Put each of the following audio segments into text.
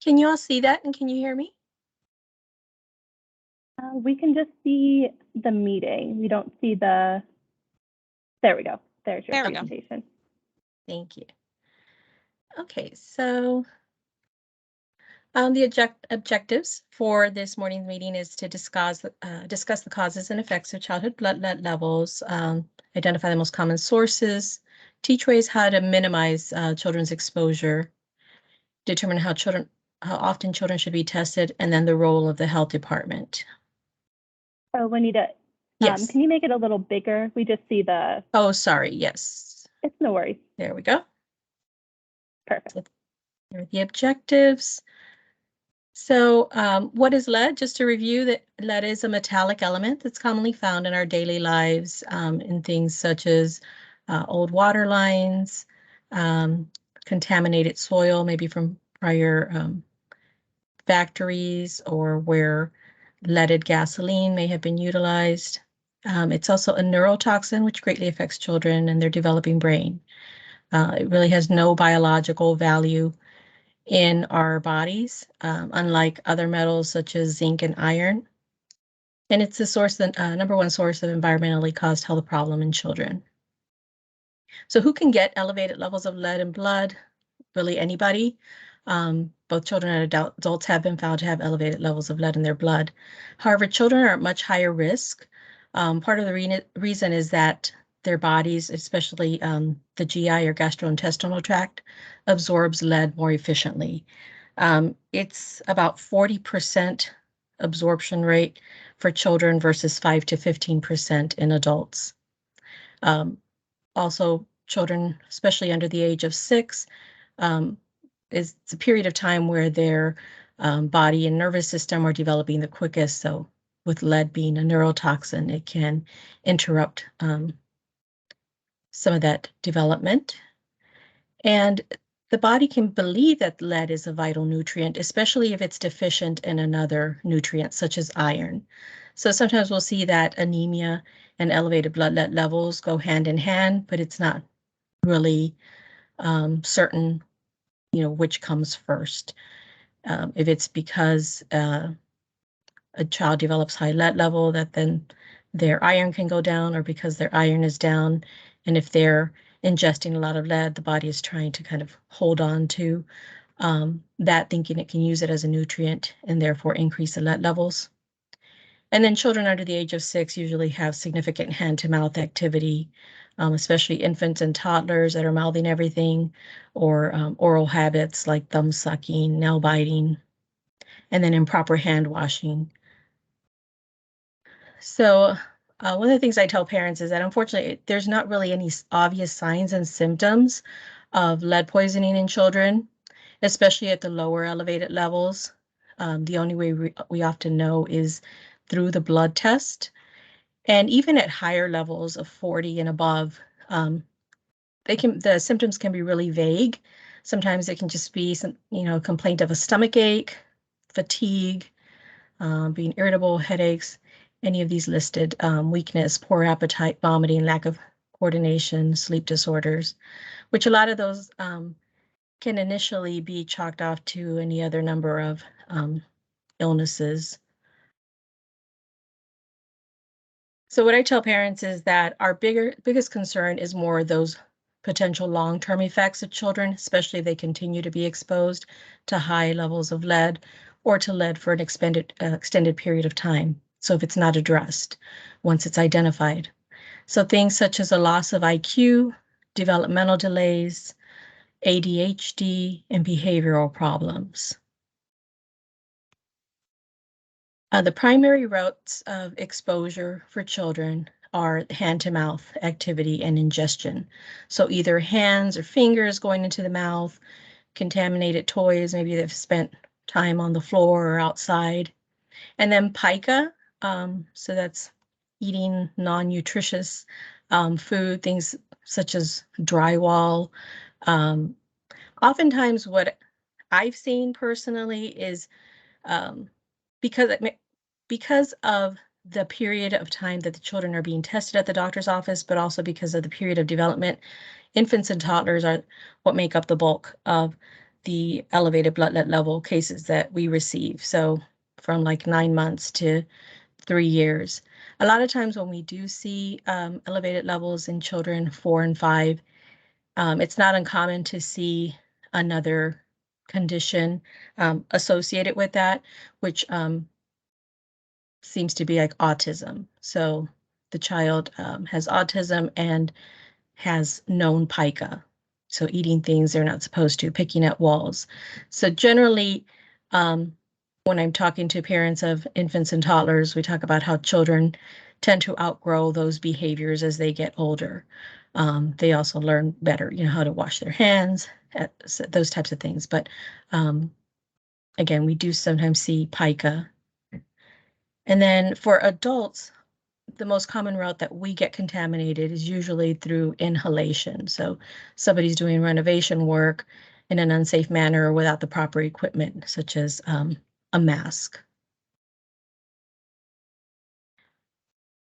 Can you all see that and can you hear me? We can just see the meeting. We don't see the, there we go. There's your presentation. Thank you. Okay, so the objectives for this morning's meeting is to discuss the causes and effects of childhood blood lead levels, identify the most common sources, teach ways how to minimize children's exposure, determine how often children should be tested, and then the role of the health department. Oh, Juanita, yes. Can you make it a little bigger? We just see the... Oh, sorry, yes. It's no worries. There we go. Perfect. So there are the objectives. So what is lead? Just to review, that lead is a metallic element that's commonly found in our daily lives in things such as old water lines, contaminated soil, maybe from prior factories or where leaded gasoline may have been utilized. It's also a neurotoxin, which greatly affects children and their developing brain. It really has no biological value in our bodies, unlike other metals such as zinc and iron. And it's the number one source of environmentally caused health problem in children. So who can get elevated levels of lead in blood? Really anybody. Both children and adults have been found to have elevated levels of lead in their blood. However, children are at much higher risk. Part of the reason is that their bodies, especially the GI or gastrointestinal tract, absorbs lead more efficiently. It's about 40% absorption rate for children versus 5 to 15% in adults. Also, children, especially under the age of 6, it's a period of time where their body and nervous system are developing the quickest. So with lead being a neurotoxin, it can interrupt some of that development. And the body can believe that lead is a vital nutrient, especially if it's deficient in another nutrient, such as iron. So sometimes we'll see that anemia and elevated blood lead levels go hand in hand, but it's not really certain, which comes first. If it's because a child develops high lead level, that then their iron can go down, or because their iron is down. And if they're ingesting a lot of lead, the body is trying to kind of hold on to that, thinking it can use it as a nutrient and therefore increase the lead levels. And then children under the age of 6 usually have significant hand-to-mouth activity, especially infants and toddlers that are mouthing everything, or oral habits like thumb sucking, nail biting, and then improper hand washing. So one of the things I tell parents is that unfortunately, there's not really any obvious signs and symptoms of lead poisoning in children, especially at the lower elevated levels. The only way we often know is through the blood test. And even at higher levels of 40 and above, the symptoms can be really vague. Sometimes it can just be some, complaint of a stomach ache, fatigue, being irritable, headaches, any of these listed, weakness, poor appetite, vomiting, lack of coordination, sleep disorders, which a lot of those can initially be chalked off to any other number of illnesses. So what I tell parents is that our biggest concern is more those potential long-term effects of children, especially if they continue to be exposed to high levels of lead or to lead for an extended period of time. So if it's not addressed once it's identified. So things such as a loss of IQ, developmental delays, ADHD, and behavioral problems. The primary routes of exposure for children are hand-to-mouth activity and ingestion. So either hands or fingers going into the mouth, contaminated toys, maybe they've spent time on the floor or outside. And then pica, so that's eating non-nutritious food, things such as drywall. Oftentimes what I've seen personally is because of the period of time that the children are being tested at the doctor's office, but also because of the period of development, infants and toddlers are what make up the bulk of the elevated blood lead level cases that we receive. So from like 9 months to 3 years. A lot of times when we do see elevated levels in children 4 and 5, it's not uncommon to see another condition associated with that, which seems to be like autism. So the child has autism and has known pica. So eating things they're not supposed to, picking at walls. So generally, when I'm talking to parents of infants and toddlers, we talk about how children tend to outgrow those behaviors as they get older. They also learn better, how to wash their hands, those types of things. But again, we do sometimes see pica. And then for adults, the most common route that we get contaminated is usually through inhalation. So somebody's doing renovation work in an unsafe manner or without the proper equipment, such as a mask.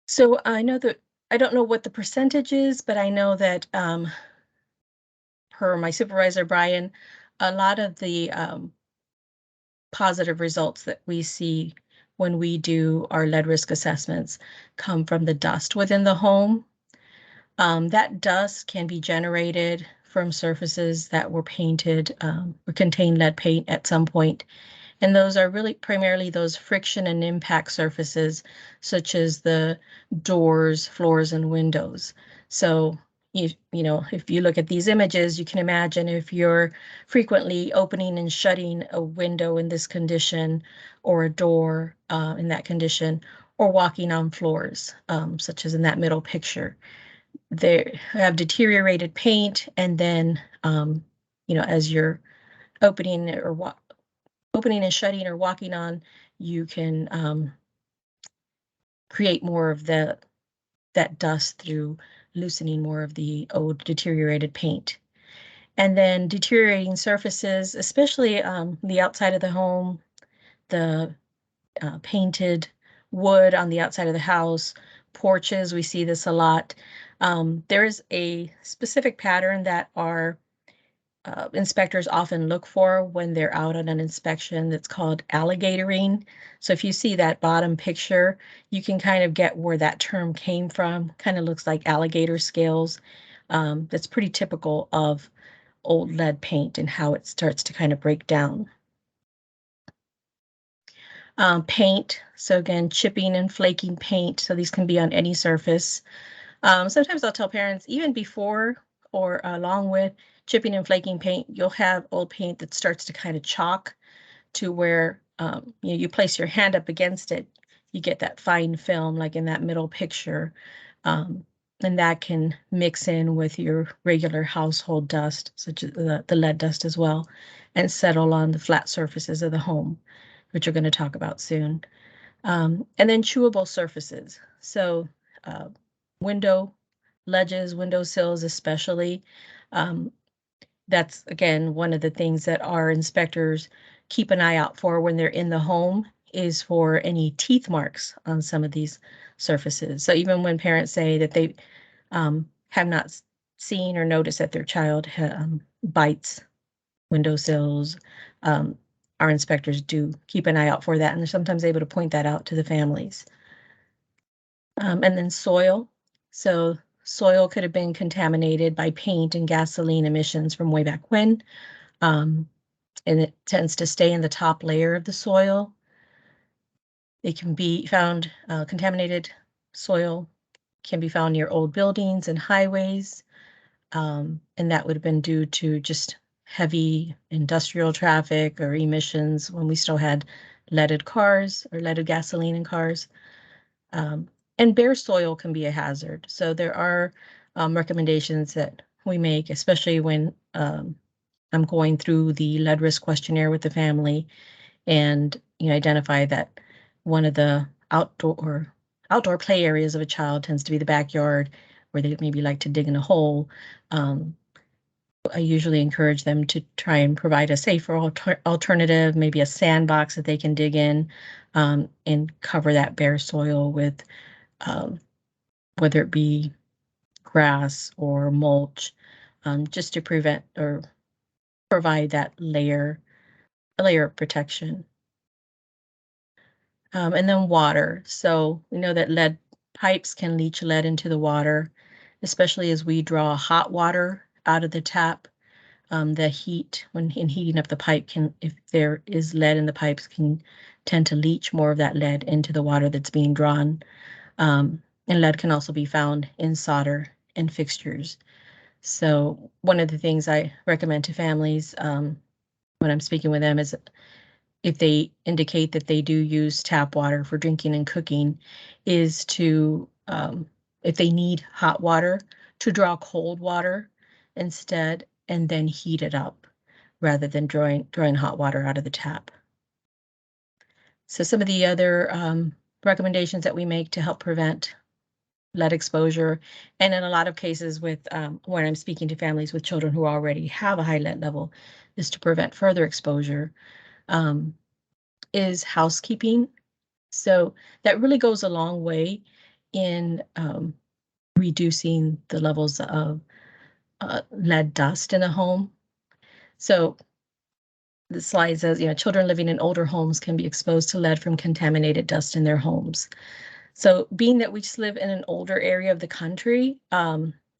So I know that, I don't know what the percentage is, but I know that per my supervisor, Brian, a lot of the positive results that we see when we do our lead risk assessments come from the dust within the home. That dust can be generated from surfaces that were painted or contain lead paint at some point. And those are really primarily those friction and impact surfaces, such as the doors, floors, and windows. So, if you look at these images, you can imagine if you're frequently opening and shutting a window in this condition, or a door in that condition, or walking on floors, such as in that middle picture. They have deteriorated paint, and then, as you're opening and shutting or walking on, you can create more of that dust through loosening more of the old deteriorated paint. And then deteriorating surfaces, especially the outside of the home, the painted wood on the outside of the house, porches, we see this a lot. There is a specific pattern that our inspectors often look for when they're out on an inspection that's called alligatoring. So if you see that bottom picture, you can kind of get where that term came from. Kind of looks like alligator scales. That's pretty typical of old lead paint and how it starts to kind of break down. Paint, so again, chipping and flaking paint. So these can be on any surface. Sometimes I'll tell parents, even before or along with chipping and flaking paint, you'll have old paint that starts to kind of chalk to where you place your hand up against it, you get that fine film like in that middle picture. And that can mix in with your regular household dust, such as the lead dust as well, and settle on the flat surfaces of the home, which we're going to talk about soon. And then chewable surfaces. So window ledges, window sills especially. That's, again, one of the things that our inspectors keep an eye out for when they're in the home, is for any teeth marks on some of these surfaces. So even when parents say that they have not seen or noticed that their child bites windowsills, our inspectors do keep an eye out for that, and they're sometimes able to point that out to the families. And then soil. So soil could have been contaminated by paint and gasoline emissions from way back when. And it tends to stay in the top layer of the soil. It can be found, contaminated soil can be found near old buildings and highways. And that would have been due to just heavy industrial traffic or emissions when we still had leaded cars or leaded gasoline in cars. And bare soil can be a hazard. So there are recommendations that we make, especially when I'm going through the lead risk questionnaire with the family, and identify that one of the outdoor play areas of a child tends to be the backyard, where they maybe like to dig in a hole. I usually encourage them to try and provide a safer alternative, maybe a sandbox that they can dig in, and cover that bare soil with whether it be grass or mulch, just to prevent or provide that layer of protection. And then water. So we know that lead pipes can leach lead into the water, especially as we draw hot water out of the tap. The heat, when in heating up the pipe, can, if there is lead in the pipes, can tend to leach more of that lead into the water that's being drawn. And lead can also be found in solder and fixtures. So one of the things I recommend to families when I'm speaking with them is, if they indicate that they do use tap water for drinking and cooking, is to, if they need hot water, to draw cold water instead and then heat it up rather than drawing hot water out of the tap. So some of the other recommendations that we make to help prevent lead exposure, and in a lot of cases with when I'm speaking to families with children who already have a high lead level, is to prevent further exposure, is housekeeping. So that really goes a long way in reducing the levels of lead dust in a home. So the slide says, children living in older homes can be exposed to lead from contaminated dust in their homes. So being that we just live in an older area of the country,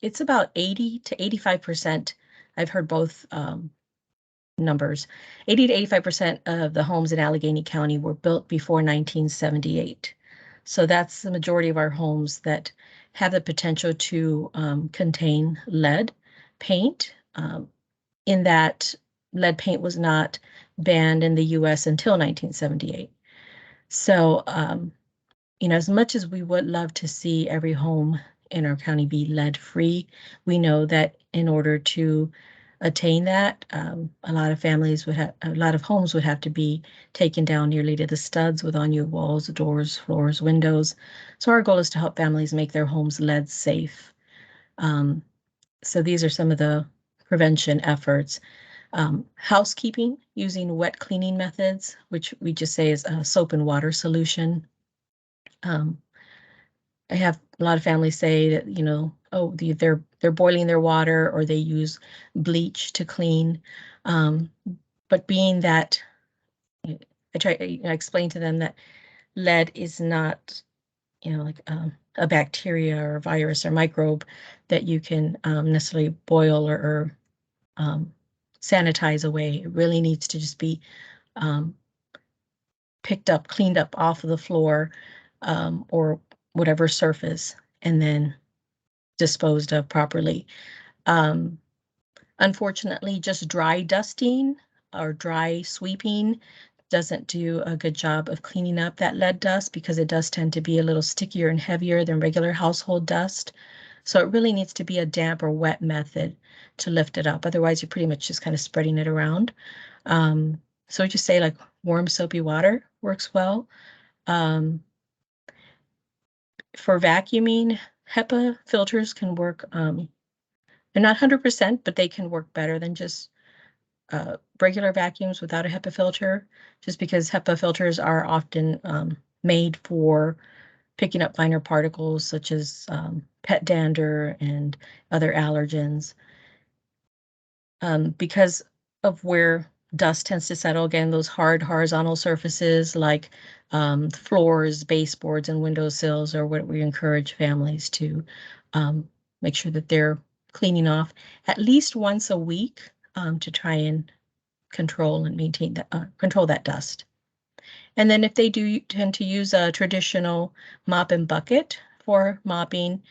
it's about 80 to 85%. I've heard both numbers. 80 to 85% of the homes in Allegheny County were built before 1978. So that's the majority of our homes that have the potential to contain lead paint, in that lead paint was not banned in the US until 1978. So, as much as we would love to see every home in our county be lead-free, we know that in order to attain that, a lot of homes would have to be taken down nearly to the studs with on-new walls, doors, floors, windows. So our goal is to help families make their homes lead safe. So these are some of the prevention efforts. Housekeeping, using wet cleaning methods, which we just say is a soap and water solution. I have a lot of families say that, they're boiling their water or they use bleach to clean. But being that, I explain to them that lead is not, like a bacteria or virus or microbe that you can necessarily boil or sanitize away. It really needs to just be picked up, cleaned up off of the floor or whatever surface, and then disposed of properly. Unfortunately, just dry dusting or dry sweeping doesn't do a good job of cleaning up that lead dust, because it does tend to be a little stickier and heavier than regular household dust. So it really needs to be a damp or wet method to lift it up. Otherwise, you're pretty much just kind of spreading it around. So I just say, like, warm soapy water works well. For vacuuming, HEPA filters can work. They're not 100%, but they can work better than just regular vacuums without a HEPA filter, just because HEPA filters are often made for picking up finer particles such as pet dander and other allergens. Because of where dust tends to settle, again, those hard horizontal surfaces like floors, baseboards, and windowsills are what we encourage families to make sure that they're cleaning off at least once a week to try and control and maintain that, control that dust. And then if they do tend to use a traditional mop and bucket for mopping,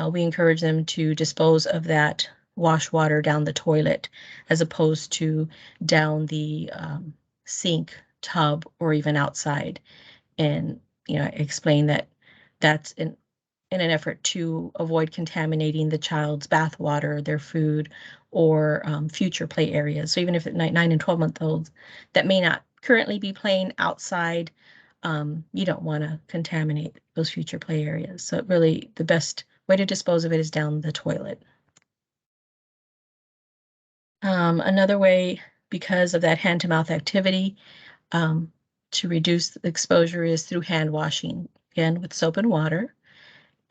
we encourage them to dispose of that wash water down the toilet as opposed to down the sink, tub, or even outside. And explain that that's in an effort to avoid contaminating the child's bath water, their food, or future play areas. So even if at 9 and 12-month-olds that may not currently be playing outside, you don't want to contaminate those future play areas. So really, the best way to dispose of it is down the toilet. Another way, because of that hand-to-mouth activity, to reduce the exposure is through hand washing, again, with soap and water.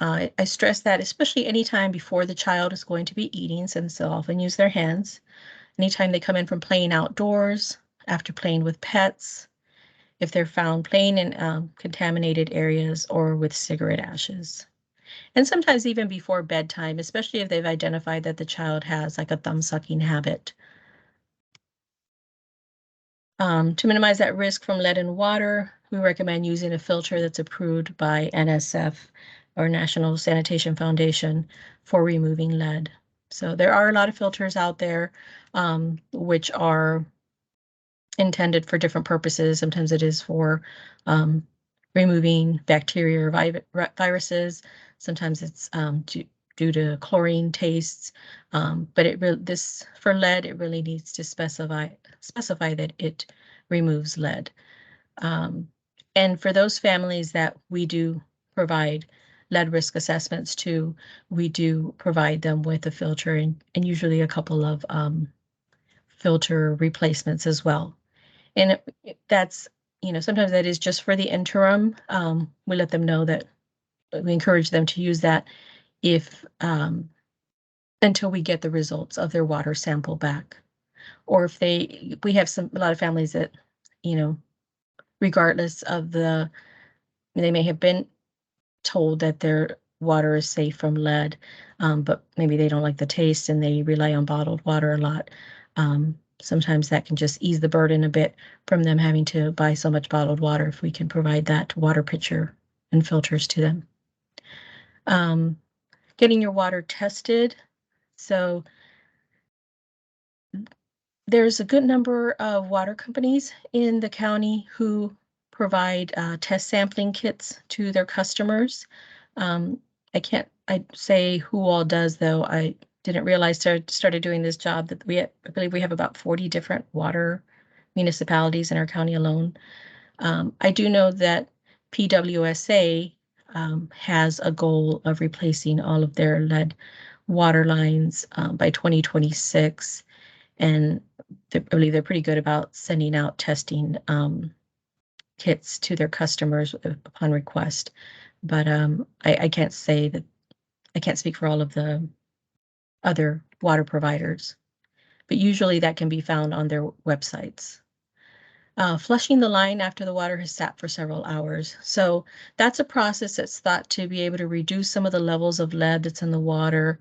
I stress that especially anytime before the child is going to be eating, since they'll often use their hands. anytime they come in from playing outdoors, after playing with pets, if they're found playing in contaminated areas or with cigarette ashes. And sometimes even before bedtime, especially if they've identified that the child has like a thumb-sucking habit. To minimize that risk from lead in water, we recommend using a filter that's approved by NSF or National Sanitation Foundation for removing lead. So there are a lot of filters out there which are intended for different purposes. Sometimes it is for removing bacteria or viruses. Sometimes it's due to chlorine tastes. But this for lead, it really needs to specify that it removes lead. And for those families that we do provide lead risk assessments to, we do provide them with a filter and usually a couple of filter replacements as well. And that's, sometimes that is just for the interim. We let them know that we encourage them to use that if until we get the results of their water sample back. Or if we have a lot of families that, regardless of they may have been told that their water is safe from lead, but maybe they don't like the taste and they rely on bottled water a lot. Sometimes that can just ease the burden a bit from them having to buy so much bottled water if we can provide that water pitcher and filters to them. Getting your water tested. So there's a good number of water companies in the county who provide test sampling kits to their customers. I'd say who all does, though. I didn't realize I started doing this job that I believe we have about 40 different water municipalities in our county alone. I do know that PWSA has a goal of replacing all of their lead water lines by 2026. And I believe they're pretty good about sending out testing kits to their customers upon request. But I can't say that, I can't speak for all of the other water providers, but usually that can be found on their websites. Flushing the line after the water has sat for several hours. So that's a process that's thought to be able to reduce some of the levels of lead that's in the water,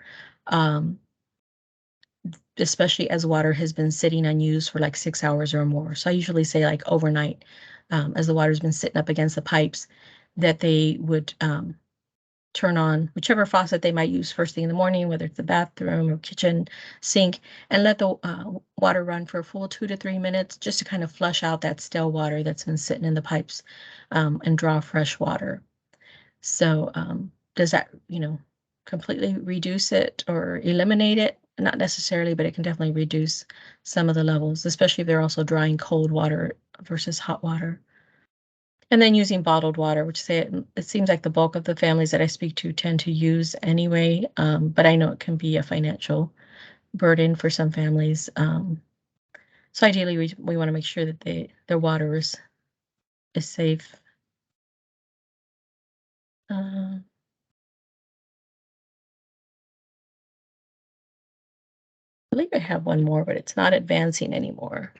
especially as water has been sitting unused for like 6 hours or more. So I usually say like overnight, as the water's been sitting up against the pipes, that they would turn on whichever faucet they might use first thing in the morning, whether it's the bathroom or kitchen sink, and let the water run for a full 2 to 3 minutes just to kind of flush out that stale water that's been sitting in the pipes and draw fresh water. So does that, completely reduce it or eliminate it? Not necessarily, but it can definitely reduce some of the levels, especially if they're also drawing cold water versus hot water. And then using bottled water, which it seems like the bulk of the families that I speak to tend to use anyway, but I know it can be a financial burden for some families. So ideally, we want to make sure that their water is safe. I believe I have one more, but it's not advancing anymore.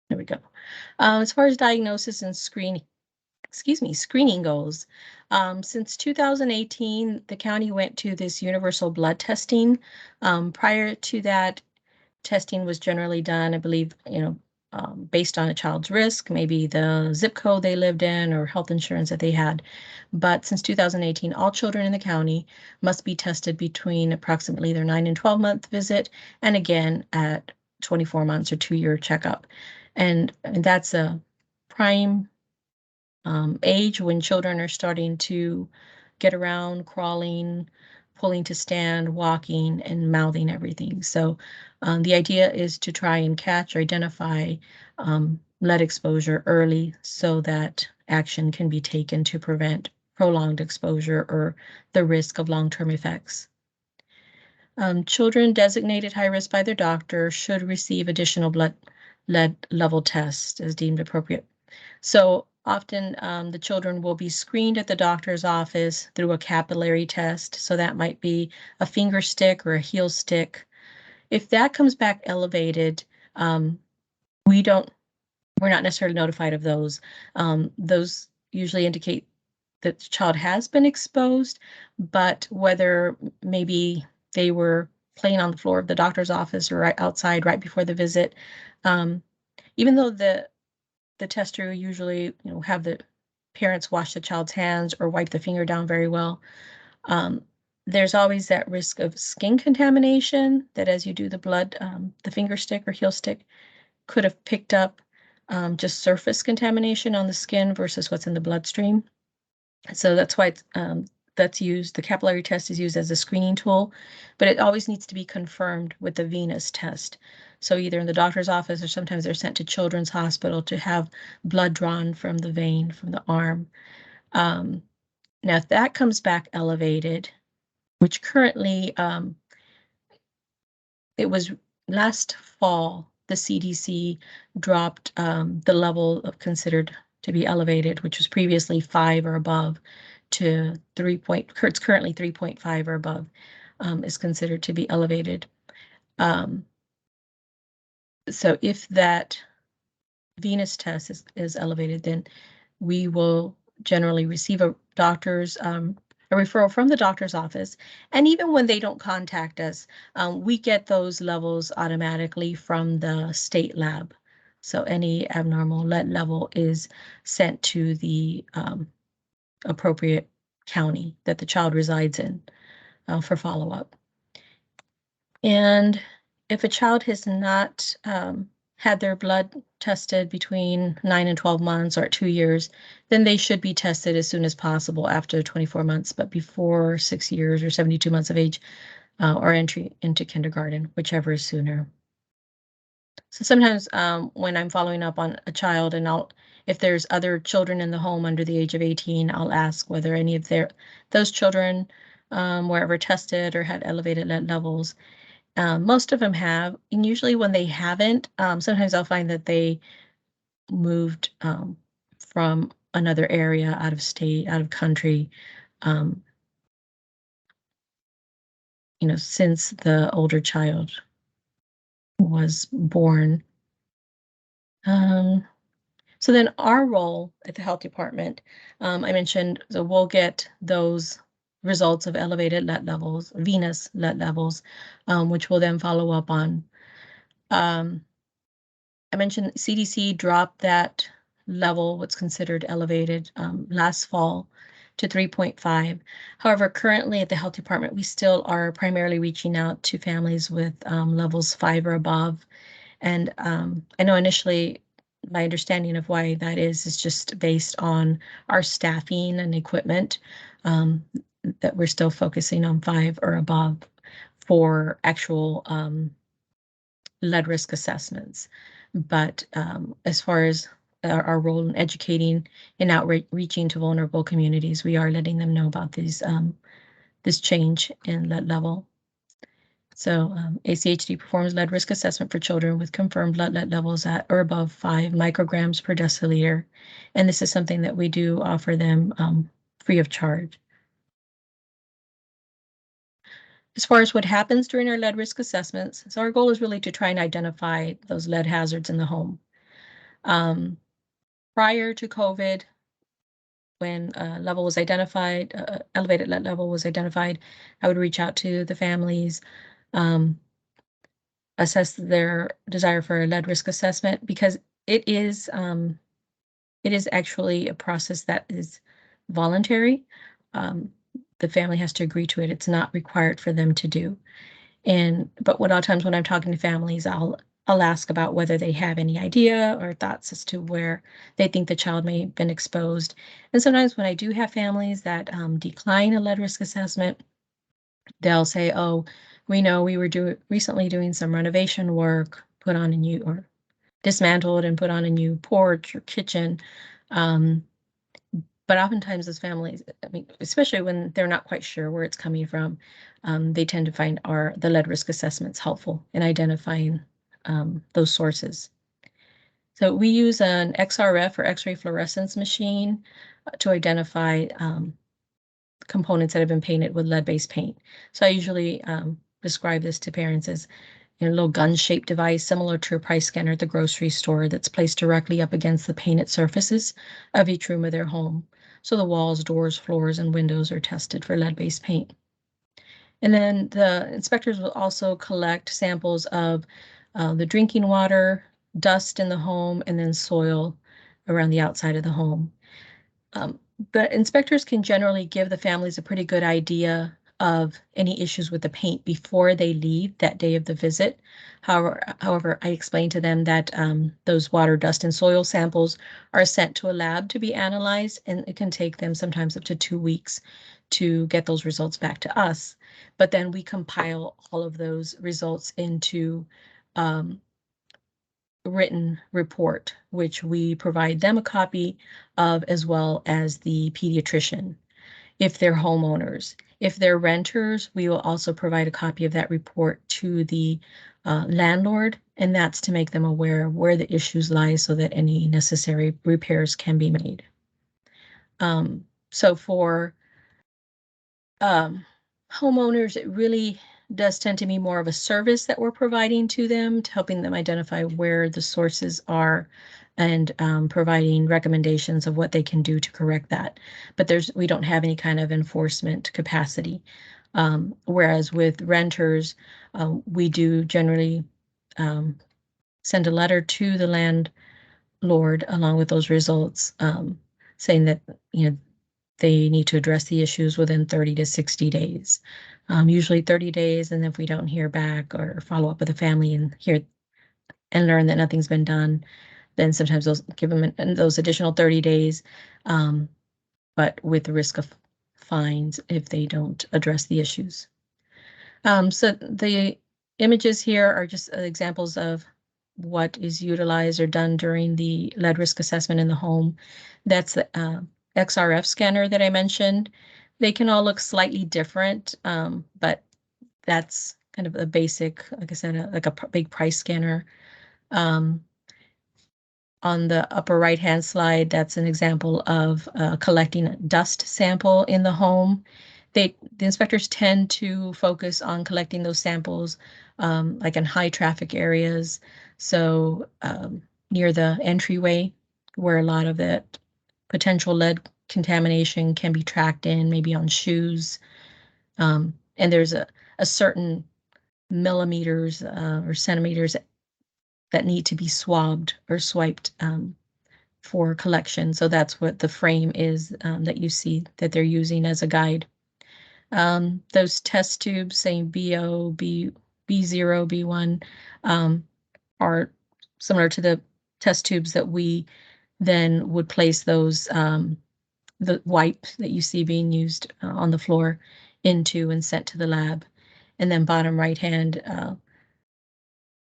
There we go. As far as diagnosis and screening goes, since 2018, the county went to this universal blood testing. Prior to that, testing was generally done, I believe, based on a child's risk, maybe the zip code they lived in or health insurance that they had. But since 2018, all children in the county must be tested between approximately their 9 and 12-month visit and again at 24 months or 2-year checkup. And that's a prime age when children are starting to get around, crawling, pulling to stand, walking, and mouthing everything. So the idea is to try and catch or identify lead exposure early so that action can be taken to prevent prolonged exposure or the risk of long-term effects. Children designated high risk by their doctor should receive additional blood lead level tests as deemed appropriate. So Often the children will be screened at the doctor's office through a capillary test. So that might be a finger stick or a heel stick. If that comes back elevated, we're not necessarily notified of those. Those usually indicate that the child has been exposed, but whether maybe they were playing on the floor of the doctor's office or right outside right before the visit, even though the tester usually, have the parents wash the child's hands or wipe the finger down very well, there's always that risk of skin contamination that as you do the blood, the finger stick or heel stick could have picked up just surface contamination on the skin versus what's in the bloodstream. So that's why that's used. The capillary test is used as a screening tool, but it always needs to be confirmed with the venous test. So either in the doctor's office or sometimes they're sent to Children's Hospital to have blood drawn from the vein, from the arm. Now, if that comes back elevated, which currently, it was last fall, the CDC dropped the level of considered to be elevated, which was previously 5 or above, to 3 point, it's currently 3.5 or above, is considered to be elevated. So if that venous test is elevated, then we will generally receive a referral from the doctor's office. And even when they don't contact us, we get those levels automatically from the state lab. So any abnormal lead level is sent to the appropriate county that the child resides in for follow-up. And if a child has not had their blood tested between 9 and 12 months or at 2 years, then they should be tested as soon as possible after 24 months, but before 6 years or 72 months of age or entry into kindergarten, whichever is sooner. So sometimes when I'm following up on a child and if there's other children in the home under the age of 18, I'll ask whether any of those children were ever tested or had elevated lead levels. Most of them have, and usually when they haven't, sometimes I'll find that they moved from another area, out of state, out of country, since the older child was born. So then our role at the health department, I mentioned, so we'll get those results of elevated lead levels, venous lead levels, which we'll then follow up on. I mentioned CDC dropped that level, what's considered elevated, last fall to 3.5. However, currently at the health department, we still are primarily reaching out to families with levels 5 or above. And I know initially my understanding of why that is just based on our staffing and equipment, that we're still focusing on 5 or above for actual lead risk assessments. But as far as our role in educating and outreaching to vulnerable communities, we are letting them know about these this change in lead level. So ACHD performs lead risk assessment for children with confirmed blood lead levels at or above 5 micrograms per deciliter. And this is something that we do offer them free of charge. As far as what happens during our lead risk assessments, so our goal is really to try and identify those lead hazards in the home. Prior to COVID, when level was identified, elevated lead level was identified, I would reach out to the families, assess their desire for a lead risk assessment, because it is actually a process that is voluntary. The family has to agree to it. It's not required for them to do. But a lot of times when I'm talking to families, I'll ask about whether they have any idea or thoughts as to where they think the child may have been exposed. And sometimes when I do have families that decline a lead risk assessment, they'll say, "Oh, we know we were recently doing some renovation work, put on a new or dismantled and put on a new porch or kitchen." But oftentimes those families, I mean, especially when they're not quite sure where it's coming from, they tend to find the lead risk assessments helpful in identifying those sources. So we use an XRF or X-ray fluorescence machine to identify components that have been painted with lead-based paint. So I usually describe this to parents as a little gun-shaped device similar to a price scanner at the grocery store that's placed directly up against the painted surfaces of each room of their home. So the walls, doors, floors, and windows are tested for lead-based paint. And then the inspectors will also collect samples of the drinking water, dust in the home, and then soil around the outside of the home. The inspectors can generally give the families a pretty good idea of any issues with the paint before they leave that day of the visit. However, I explained to them that those water, dust, and soil samples are sent to a lab to be analyzed, and it can take them sometimes up to 2 weeks to get those results back to us. But then we compile all of those results into written report, which we provide them a copy of, as well as the pediatrician. If they're homeowners, if they're renters, we will also provide a copy of that report to the landlord, and that's to make them aware of where the issues lie so that any necessary repairs can be made. So for homeowners, it really does tend to be more of a service that we're providing to them, to helping them identify where the sources are and providing recommendations of what they can do to correct that. But we don't have any kind of enforcement capacity. Whereas with renters, we do generally send a letter to the landlord along with those results, saying that, they need to address the issues within 30 to 60 days. Usually 30 days, and if we don't hear back or follow up with the family and learn that nothing's been done, then sometimes they'll give them those additional 30 days, but with the risk of fines if they don't address the issues. So the images here are just examples of what is utilized or done during the lead risk assessment in the home. That's the XRF scanner that I mentioned. They can all look slightly different, but that's kind of a basic, like I said, like a big price scanner. On the upper right-hand slide, that's an example of collecting a dust sample in the home. The inspectors tend to focus on collecting those samples like in high traffic areas. So near the entryway where a lot of that potential lead contamination can be tracked in, maybe on shoes. And there's a certain millimeters or centimeters that need to be swabbed or swiped for collection. So that's what the frame is that you see that they're using as a guide. Those test tubes saying BO, B0, B1 are similar to the test tubes that we then would place those, the wipes that you see being used on the floor into and sent to the lab. And then bottom right hand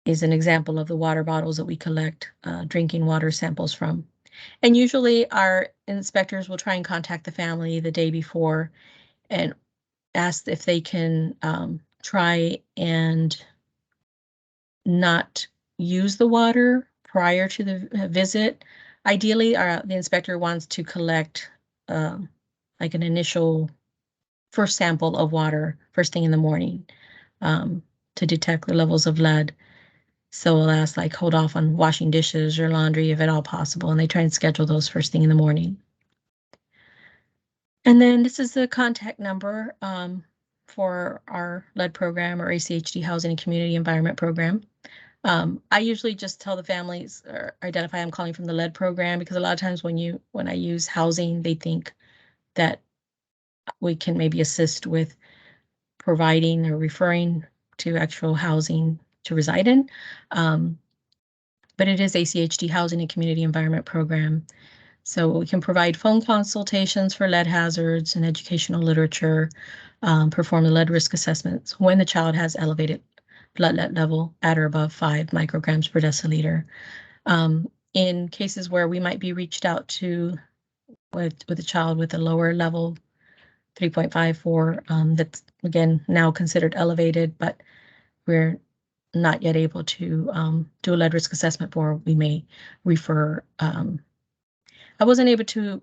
is an example of the water bottles that we collect drinking water samples from. And usually our inspectors will try and contact the family the day before and ask if they can try and not use the water prior to the visit. Ideally, the inspector wants to collect like an initial first sample of water first thing in the morning to detect the levels of lead. So we'll ask, like, hold off on washing dishes or laundry if at all possible, and they try and schedule those first thing in the morning. And then this is the contact number for our lead program or ACHD Housing and Community Environment Program. I usually just tell the families or identify I'm calling from the lead program, because a lot of times when I use housing, they think that we can maybe assist with providing or referring to actual housing to reside in. But it is ACHD Housing and Community Environment Program. So we can provide phone consultations for lead hazards and educational literature, perform the lead risk assessments when the child has elevated blood lead level at or above 5 micrograms per deciliter. In cases where we might be reached out to with a child with a lower level, 3.54, that's again now considered elevated, but we're not yet able to do a lead risk assessment for, we may refer. I wasn't able to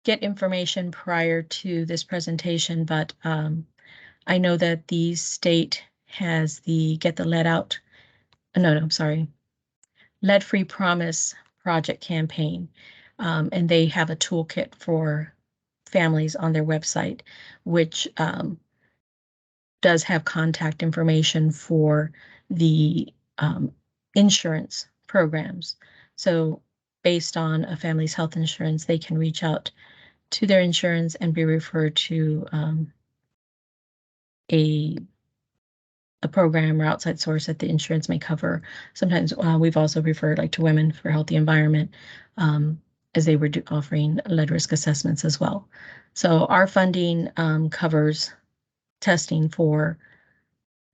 get information prior to this presentation, but I know that the state has the Get the Lead Out, no, I'm sorry, Lead Free Promise project campaign, and they have a toolkit for families on their website, which does have contact information for the insurance programs. So based on a family's health insurance, they can reach out to their insurance and be referred to a program or outside source that the insurance may cover. Sometimes we've also referred like to Women for Healthy Environment, as they were offering lead risk assessments as well. So our funding covers testing for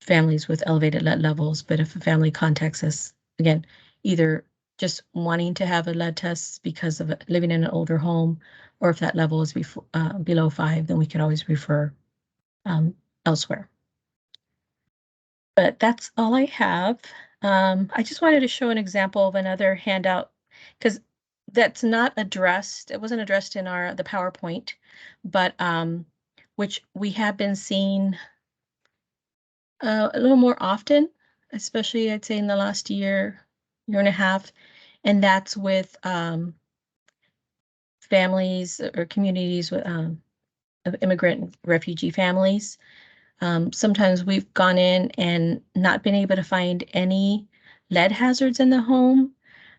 families with elevated lead levels, but if a family contacts us, again, either just wanting to have a lead test because of living in an older home, or if that level is below 5, then we can always refer elsewhere. But that's all I have. I just wanted to show an example of another handout, because that's not addressed. It wasn't addressed in the PowerPoint, but which we have been seeing a little more often, especially I'd say in the last year and a half, and that's with families or communities with of immigrant and refugee families. Sometimes we've gone in and not been able to find any lead hazards in the home,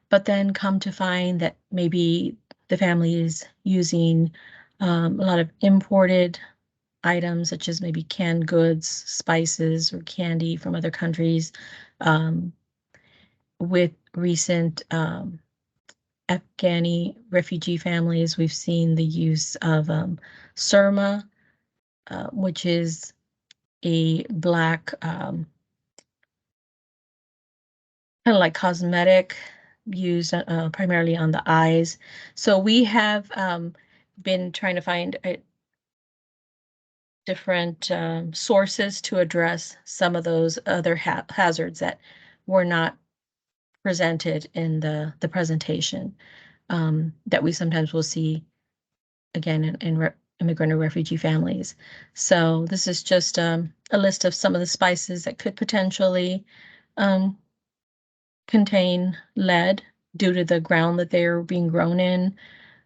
but then come to find that maybe the family is using a lot of imported items, such as maybe canned goods, spices, or candy from other countries. With recent Afghani refugee families, we've seen the use of surma, which is a black kind of like cosmetic used primarily on the eyes. So we have been trying to find different sources to address some of those other hazards that were not presented in the presentation, that we sometimes will see again in immigrant or refugee families. So this is just a list of some of the spices that could potentially contain lead due to the ground that they're being grown in,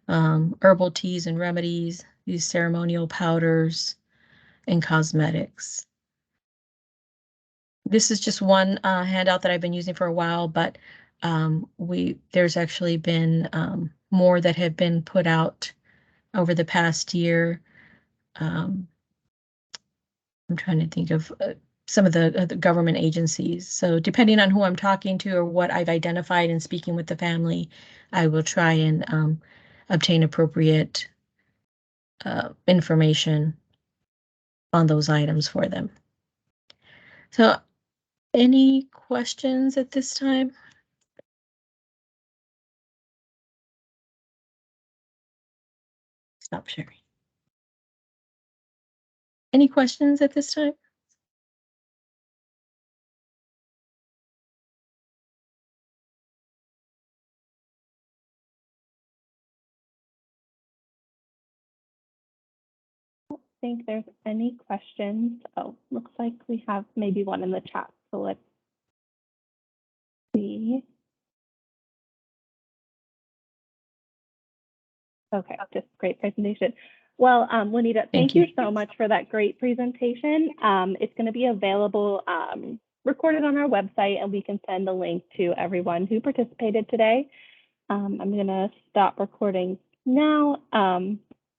herbal teas and remedies, these ceremonial powders, and cosmetics. This is just one handout that I've been using for a while, but there's actually been more that have been put out over the past year. I'm trying to think of some of the government agencies. So depending on who I'm talking to or what I've identified in speaking with the family, I will try and obtain appropriate information on those items for them. So any questions at this time? Stop sharing. Any questions at this time? I don't think there's any questions. Oh, looks like we have maybe one in the chat. So let's see. Okay, just great presentation. Well, Juanita, thank you so much for that great presentation. It's going to be available recorded on our website, and we can send a link to everyone who participated today. I'm going to stop recording now.